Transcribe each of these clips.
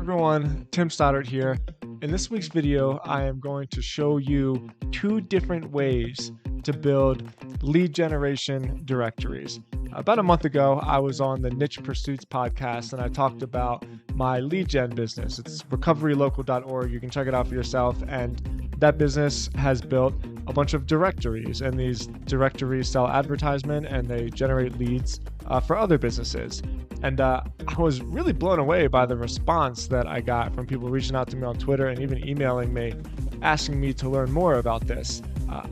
Everyone, Tim Stoddard here. In this week's video, I am going to show you two different ways to build lead generation directories. About a month ago, I was on the Niche Pursuits podcast and I talked about my lead gen business. It's recoverylocal.org. You can check it out for yourself. And that business has built a bunch of directories, and these directories sell advertisement and they generate leads for other businesses. And I was really blown away by the response that I got from people reaching out to me on Twitter and even emailing me, asking me to learn more about this.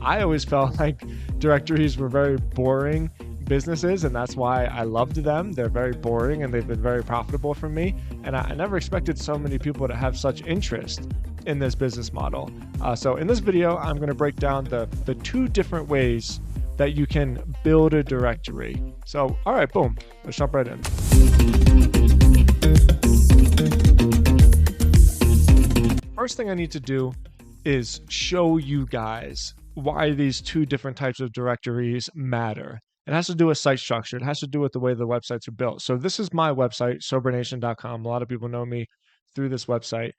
I always felt like directories were very boring businesses, and that's why I loved them. They're very boring and they've been very profitable for me. And I never expected so many people to have such interest in this business model. So in this video, I'm going to break down the two different ways that you can build a directory. So, all right, boom, let's jump right in. First thing I need to do is show you guys why these two different types of directories matter. It has to do with site structure. It has to do with the way the websites are built. So this is my website, sobernation.com. A lot of people know me through this website.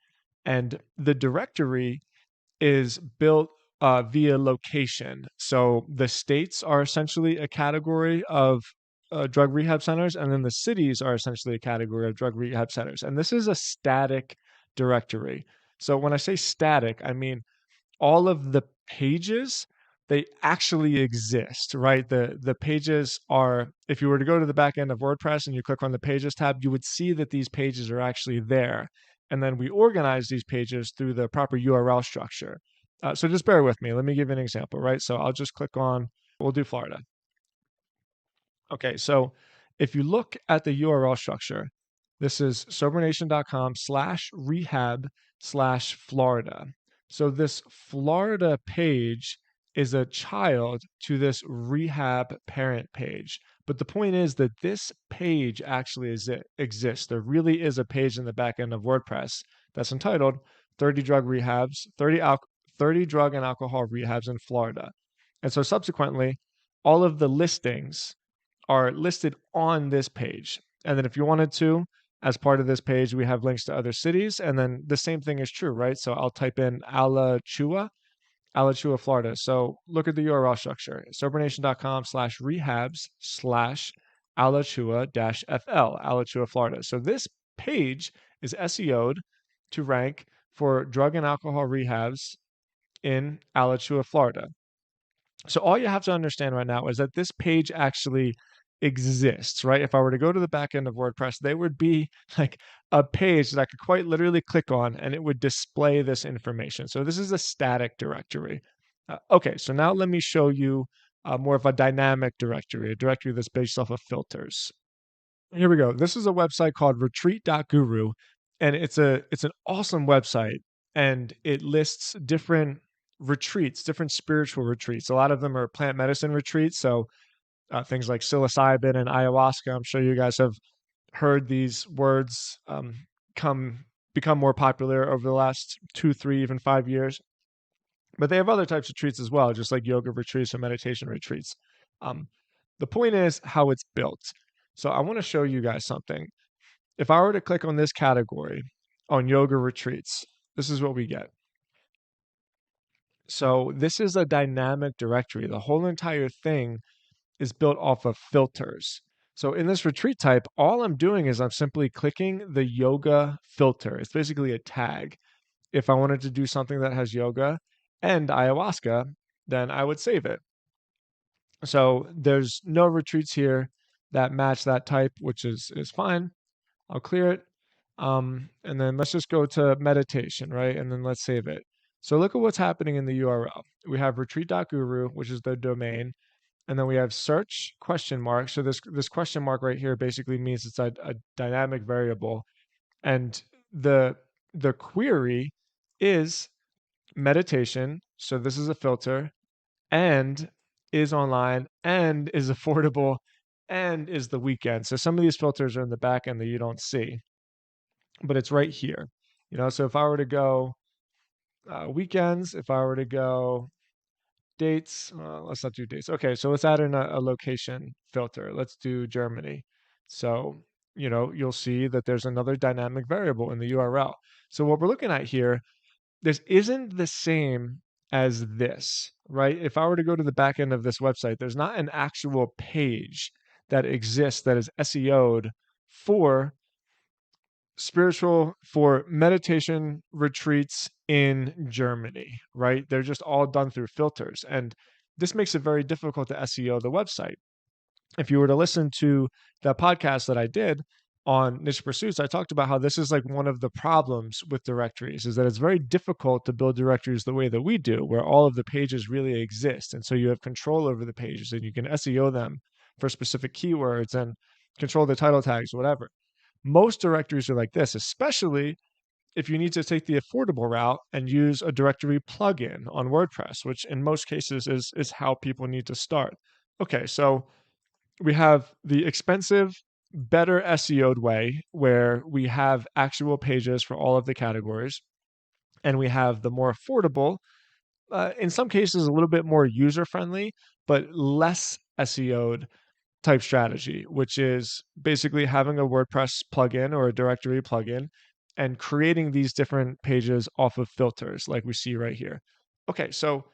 And the directory is built via location. So the states are essentially a category of drug rehab centers, and then the cities are essentially a category of drug rehab centers. And this is a static directory. So when I say static, I mean all of the pages, they actually exist, right? The pages are, if you were to go to the back end of WordPress and you click on the Pages tab, you would see that these pages are actually there. And then we organize these pages through the proper URL structure. So just bear with me. Let me give you an example, right? So I'll just click on, we'll do Florida. Okay, so if you look at the URL structure, this is sobernation.com/rehab/Florida. So this Florida page is a child to this rehab parent page. But the point is that this page actually exists. There really is a page in the back end of WordPress that's entitled 30 drug rehabs, 30 drug and alcohol rehabs in Florida. And so subsequently, all of the listings are listed on this page. And then if you wanted to, as part of this page, we have links to other cities. And then the same thing is true, right? So I'll type in Alachua, Florida. So look at the URL structure, sobernation.com/rehabs/Alachua-FL, Alachua, Florida. So this page is SEO'd to rank for drug and alcohol rehabs in Alachua, Florida. So all you have to understand right now is that this page actually exists, right? If I were to go to the back end of WordPress, there would be like a page that I could quite literally click on and it would display this information. So this is a static directory. Okay, so now let me show you more of a dynamic directory, a directory that's based off of filters. Here we go. This is a website called retreat.guru, and it's an awesome website, and it lists different retreats, different spiritual retreats. A lot of them are plant medicine retreats, so things like psilocybin and ayahuasca. I'm sure you guys have heard these words become more popular over the last 2, 3, even 5 years. But they have other types of retreats as well, just like yoga retreats or meditation retreats. The point is how it's built. So I want to show you guys something. If I were to click on this category on yoga retreats, this is what we get. So this is a dynamic directory. The whole entire thing is built off of filters. So in this retreat type, all I'm doing is I'm simply clicking the yoga filter. It's basically a tag. If I wanted to do something that has yoga and ayahuasca, then I would save it. So there's no retreats here that match that type, which is fine. I'll clear it. And then let's just go to meditation, right? And then let's save it. So look at what's happening in the URL. We have retreat.guru, which is the domain. And then we have search ? So this question mark right here basically means it's a dynamic variable. And the query is meditation. So this is a filter, and is online, and is affordable, and is the weekend. So some of these filters are in the back end that you don't see, but it's right here. So if I were to go weekends, if I were to go dates, let's not do dates. Okay, so let's add in a location filter. Let's do Germany. So you'll see that there's another dynamic variable in the URL. So what we're looking at here, this isn't the same as this, right? If I were to go to the back end of this website, there's not an actual page that exists that is SEO'd for for meditation retreats in Germany, right? They're just all done through filters. And this makes it very difficult to SEO the website. If you were to listen to that podcast that I did on niche pursuits, I talked about how this is like one of the problems with directories is that it's very difficult to build directories the way that we do, where all of the pages really exist. And so you have control over the pages and you can SEO them for specific keywords and control the title tags, whatever. Most directories are like this, especially if you need to take the affordable route and use a directory plugin on WordPress, which in most cases is how people need to start. Okay, so we have the expensive, better SEO'd way where we have actual pages for all of the categories, and we have the more affordable, in some cases a little bit more user friendly, but less SEO'd type strategy, which is basically having a WordPress plugin or a directory plugin and creating these different pages off of filters like we see right here. Okay, so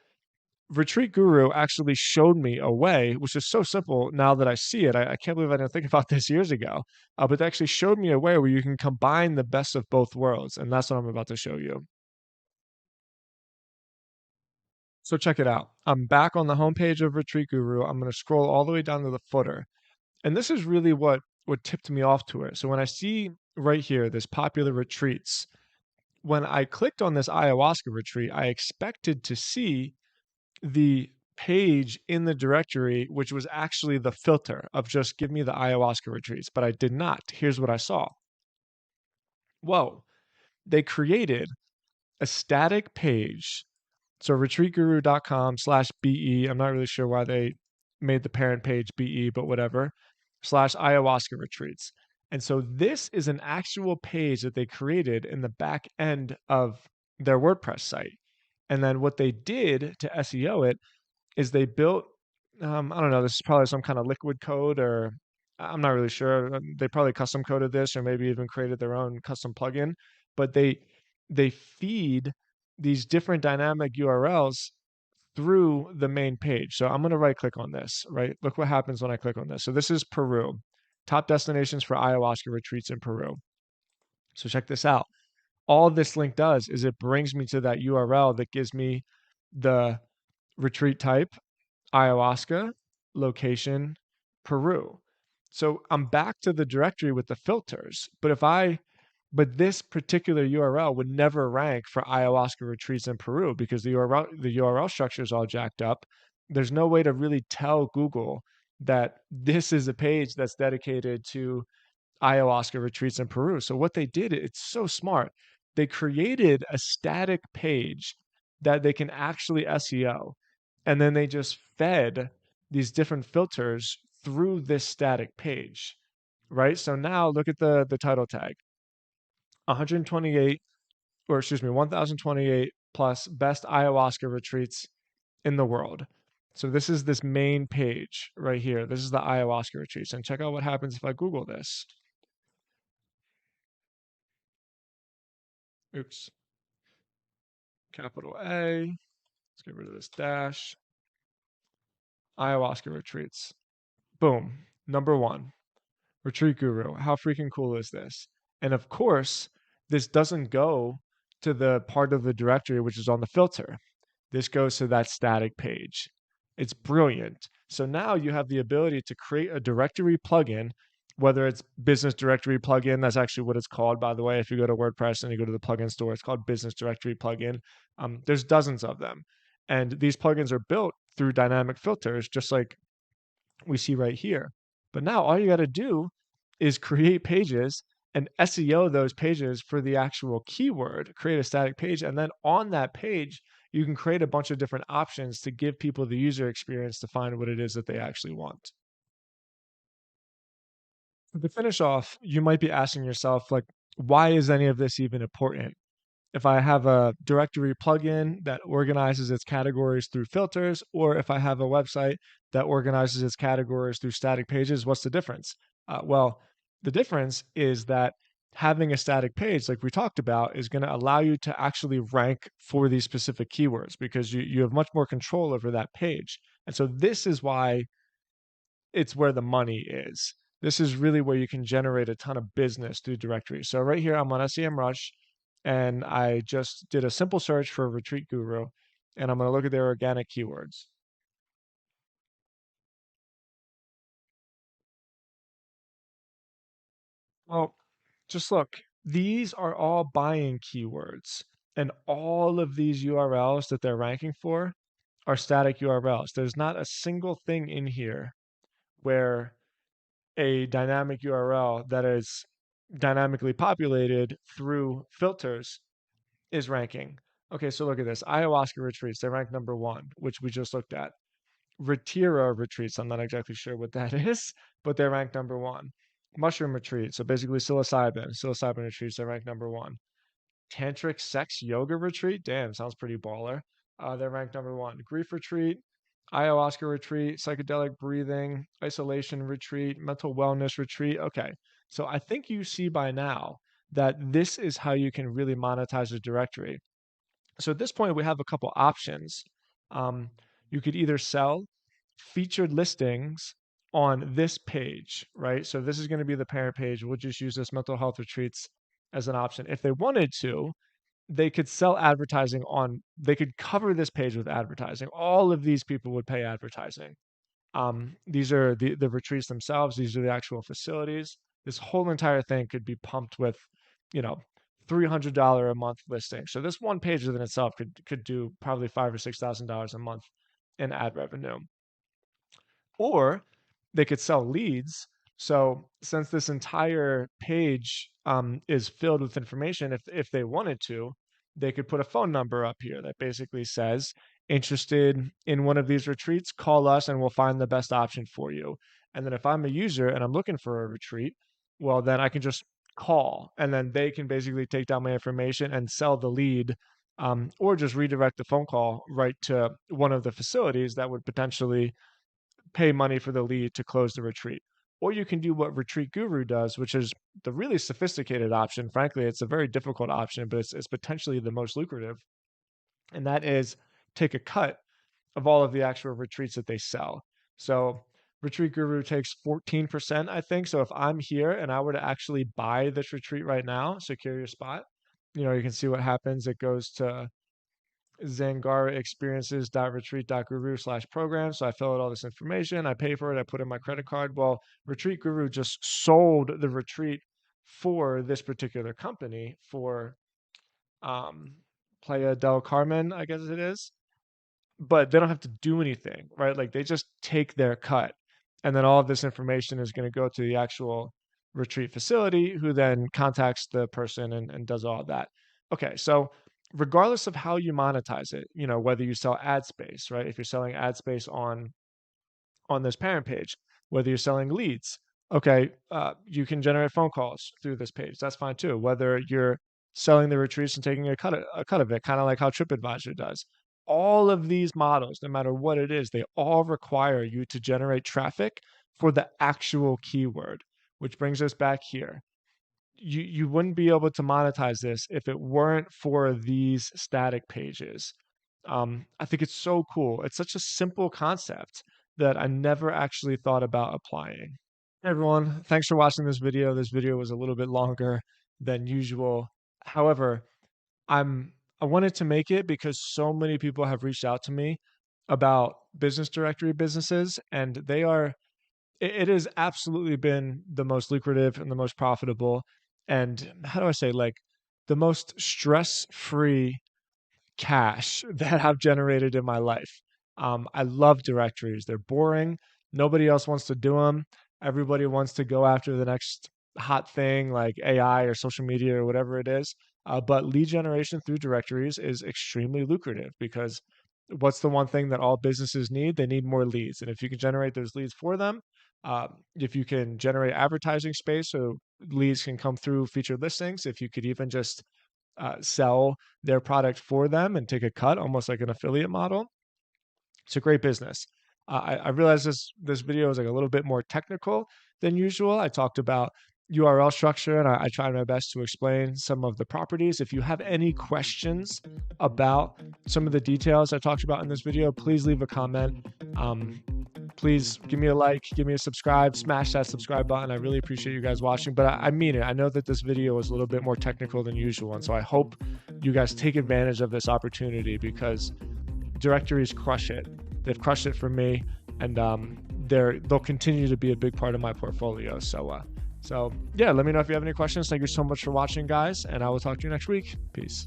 Retreat Guru actually showed me a way, which is so simple now that I see it. I can't believe I didn't think about this years ago, but they actually showed me a way where you can combine the best of both worlds. And that's what I'm about to show you. So check it out. I'm back on the homepage of Retreat Guru. I'm going to scroll all the way down to the footer. And this is really what tipped me off to it. So when I see right here, this popular retreats, when I clicked on this ayahuasca retreat, I expected to see the page in the directory, which was actually the filter of just give me the ayahuasca retreats, but I did not. Here's what I saw. Whoa, they created a static page. So retreatguru.com/BE. I'm not really sure why they made the parent page BE, but whatever, slash ayahuasca retreats. And so this is an actual page that they created in the back end of their WordPress site. And then what they did to SEO it is they built, I don't know, this is probably some kind of liquid code, or I'm not really sure. They probably custom coded this or maybe even created their own custom plugin, but they feed these different dynamic URLs through the main page. So I'm going to right click on this, right? Look what happens when I click on this. So this is Peru, top destinations for ayahuasca retreats in Peru. So check this out. All this link does is it brings me to that URL that gives me the retreat type, ayahuasca, location, Peru. So I'm back to the directory with the filters. But this particular URL would never rank for ayahuasca retreats in Peru because the URL structure is all jacked up. There's no way to really tell Google that this is a page that's dedicated to ayahuasca retreats in Peru. So what they did, it's so smart. They created a static page that they can actually SEO. And then they just fed these different filters through this static page, right? So now look at the title tag. 128, or excuse me, 1028 plus best ayahuasca retreats in the world. So this main page right here. This is the ayahuasca retreats. And check out what happens if I Google this. Oops. Capital A. Let's get rid of this dash. Ayahuasca retreats. Boom. Number one. Retreat Guru. How freaking cool is this? And of course, this doesn't go to the part of the directory which is on the filter. This goes to that static page. It's brilliant. So now you have the ability to create a directory plugin, whether it's business directory plugin. That's actually what it's called, by the way. If you go to WordPress and you go to the plugin store, it's called business directory plugin. There's dozens of them. And these plugins are built through dynamic filters, just like we see right here. But now all you got to do is create pages and SEO those pages for the actual keyword, create a static page. And then on that page, you can create a bunch of different options to give people the user experience to find what it is that they actually want. To finish off, you might be asking yourself, like, why is any of this even important? If I have a directory plugin that organizes its categories through filters, or if I have a website that organizes its categories through static pages, what's the difference? Well, The difference is that having a static page, like we talked about, is going to allow you to actually rank for these specific keywords because you have much more control over that page. And so this is why it's where the money is. This is really where you can generate a ton of business through directories. So right here, I'm on SEMrush, and I just did a simple search for Retreat Guru, and I'm going to look at their organic keywords. Well, just look, these are all buying keywords, and all of these URLs that they're ranking for are static URLs. There's not a single thing in here where a dynamic URL that is dynamically populated through filters is ranking. Okay, so look at this. Ayahuasca retreats, they rank number one, which we just looked at. Retira retreats, I'm not exactly sure what that is, but they're ranked number one. Mushroom retreat, so basically psilocybin retreats, they're ranked number one. Tantric sex yoga retreat, damn, sounds pretty baller. They're ranked number one. Grief retreat, ayahuasca retreat, psychedelic breathing, isolation retreat, mental wellness retreat. Okay, so I think you see by now that this is how you can really monetize a directory. So at this point, we have a couple options. Um, you could either sell featured listings on this page, right? So this is going to be the parent page. We'll just use this mental health retreats as an option. If they wanted to, they could sell advertising on, they could cover this page with advertising. All of these people would pay advertising. These are the retreats themselves. These are the actual facilities. This whole entire thing could be pumped with, you know, $300 a month listing. So this one page within itself could do probably $5,000 or $6,000 a month in ad revenue. Or they could sell leads. So since this entire page is filled with information, if they wanted to, they could put a phone number up here that basically says, interested in one of these retreats, call us and we'll find the best option for you. And then if I'm a user and I'm looking for a retreat, well, then I can just call and then they can basically take down my information and sell the lead, or just redirect the phone call right to one of the facilities that would potentially pay money for the lead to close the retreat. Or you can do what Retreat Guru does, which is the really sophisticated option. Frankly, it's a very difficult option, but it's potentially the most lucrative. And that is take a cut of all of the actual retreats that they sell. So Retreat Guru takes 14%, I think. So if I'm here and I were to actually buy this retreat right now, secure your spot, you can see what happens. It goes to Zangara experiences.retreat.guru/program. So I fill out all this information, I pay for it, I put in my credit card. Well, Retreat Guru just sold the retreat for this particular company for Playa del Carmen, I guess it is. But they don't have to do anything, right? Like they just take their cut. And then all of this information is going to go to the actual retreat facility, who then contacts the person and does all of that. Okay, so regardless of how you monetize it, whether you sell ad space, right? If you're selling ad space on this parent page, whether you're selling leads, okay, you can generate phone calls through this page. That's fine too. Whether you're selling the retreats and taking a cut of it, kind of like how TripAdvisor does. All of these models, no matter what it is, they all require you to generate traffic for the actual keyword, which brings us back here. You wouldn't be able to monetize this if it weren't for these static pages. I think it's so cool. It's such a simple concept that I never actually thought about applying. Hey everyone, thanks for watching this video. This video was a little bit longer than usual. However, I wanted to make it because so many people have reached out to me about business directory businesses, and it has absolutely been the most lucrative and the most profitable, and how do I say, like, the most stress-free cash that I've generated in my life. I love directories. They're boring. Nobody else wants to do them. Everybody wants to go after the next hot thing like AI or social media or whatever it is. But lead generation through directories is extremely lucrative because what's the one thing that all businesses need? They need more leads. And if you can generate those leads for them, if you can generate advertising space so leads can come through featured listings, if you could even just sell their product for them and take a cut, almost like an affiliate model. It's a great business. I realize this video is like a little bit more technical than usual. I talked about URL structure, and I tried my best to explain some of the properties. If you have any questions about some of the details I talked about in this video, please leave a comment. Please give me a like, give me a subscribe, smash that subscribe button. I really appreciate you guys watching, but I mean it. I know that this video is a little bit more technical than usual, and so I hope you guys take advantage of this opportunity, because directories crush it. They've crushed it for me, and they'll continue to be a big part of my portfolio. So yeah, let me know if you have any questions. Thank you so much for watching, guys, and I will talk to you next week. Peace.